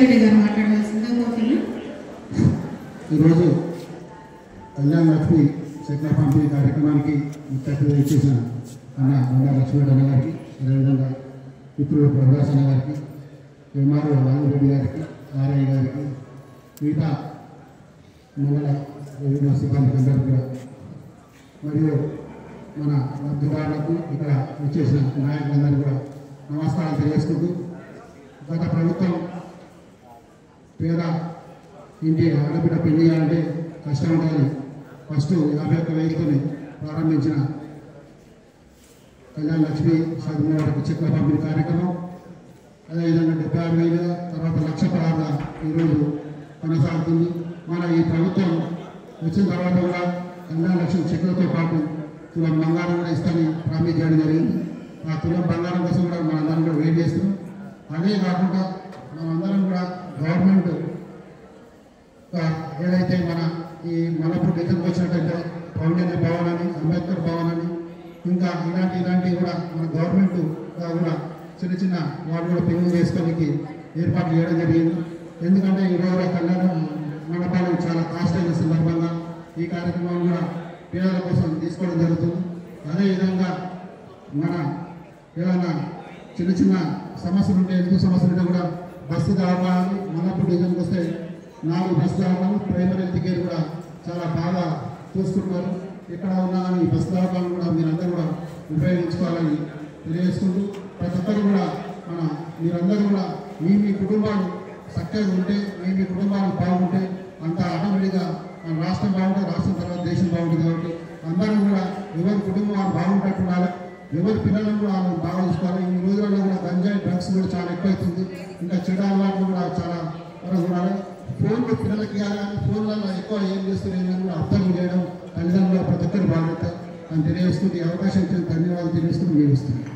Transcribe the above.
రెడ్డి గారు మాట్లాడవలసిందిగా కోరుతున్నాను. ఈరోజు కళ్యాణ లక్ష్మి చెట్ల పంపిణీ కార్యక్రమానికి ముఖ్య అతిథిగా ఇచ్చేసిన అన్న బండారు లక్ష్మీరెడ్డి గారికి, అదేవిధంగా మిత్రుడు ప్రభాస్ అన్న గారికి, ఎంఆర్ఓ నాగిరెడ్డి గారికి, ఆర్ఐ గారికి, మిగతా మండల వివిధ సిబ్బందికి అందరికీ కూడా, మరియు మన లబ్ధిదారులకు ఇక్కడ వచ్చేసిన నాయకులందరికీ కూడా నమస్కారాలు తెలియజేసుకుంటూ, గత ప్రభుత్వం పేద ఇంటి ఆడబిడ్డ పెళ్లి చేయాలంటే కష్టం ఉండాలి. ఫస్ట్ 51,000 ప్రారంభించిన కళ్యాణ లక్ష్మి 13 చెట్ల పంపిణీ కార్యక్రమం, అదేవిధంగా 76,000 తర్వాత 1,16,000 ఈరోజు కొనసాగుతుంది. మన ఈ ప్రభుత్వం వచ్చిన తర్వాత కూడా కళ్యాణ లక్ష్మి చెట్లతో పాటు తులం బంగారం కూడా ఇస్తామని ప్రామిస్ చేయడం జరిగింది. ఆ తులం బంగారం కోసం కూడా మనందరం కూడా వెయిట్ చేస్తున్నాం. అదే కాకుండా మనందరం కూడా గవర్నమెంట్ ఏదైతే మన ఈ మలపూర్ దగ్గరకు వచ్చినట్టయితే పౌండేని భవన్ అని, అంబేద్కర్ భవన్ అని, ఇంకా ఇలాంటివి కూడా మన గవర్నమెంట్ కూడా చిన్న చిన్న వాటి కూడా పెళ్లి చేసుకోవడానికి ఏర్పాట్లు చేయడం జరిగింది. ఎందుకంటే ఈరోజు కళ్యాణ మండపాలు చాలా కాస్ట్ అయిన సందర్భంగా ఈ కార్యక్రమం కూడా పేదల కోసం తీసుకోవడం జరుగుతుంది. అదేవిధంగా మన ఏదైనా చిన్న చిన్న సమస్యలు ఉంటే, ఎందుకు సమస్యలు ఉంటే కూడా బస్సు దవాఖానాలు మలపూర్ డివిజన్కి వస్తే 4 బస్సు దవాఖానాలు, ప్రైమరీ హెల్త్ కేర్ కూడా చాలా బాగా చూసుకుంటున్నారు. ఇక్కడ ఉన్న ఈ బస్సు దవాఖానాలు కూడా మీరందరూ కూడా ఉపయోగించుకోవాలని తెలియజేసుకుంటూ, ప్రతి ఒక్కరు కూడా మీరందరూ కూడా మీ కుటుంబాలు చక్కగా ఉంటే, మీ కుటుంబాలు బాగుంటే అంత ఆటోమేటిక్గా మన రాష్ట్రం బాగుంటుంది, రాష్ట్రం తర్వాత దేశం బాగుంటుంది. కాబట్టి అందరం కూడా ఎవరి కుటుంబం వాళ్ళు బాగుంటట్టు ఉండాలి, ఎవరి పిల్లలను కూడా వాళ్ళు బాగా చూసుకోవాలి. ఈ రోజులలో కూడా గంజాయి డ్రగ్స్ కూడా చాలా ఎక్కువైతుంది, ఇంకా చెడు అలవాట్లు కూడా చాలా వరకు ఉండాలి. ఫోన్లు పిల్లలకి కానీ ఫోన్లలో ఎక్కువ ఏం చేస్తున్నారని కూడా అర్థం చేయడం తల్లిదండ్రులు ప్రతి ఒక్కరి బాధ్యత అని తెలియజేసుకుంటూ, అవకాశం ఇచ్చిన ధన్యవాదాలు తెలియజేసుకుని మీరు ఇస్తున్నాను.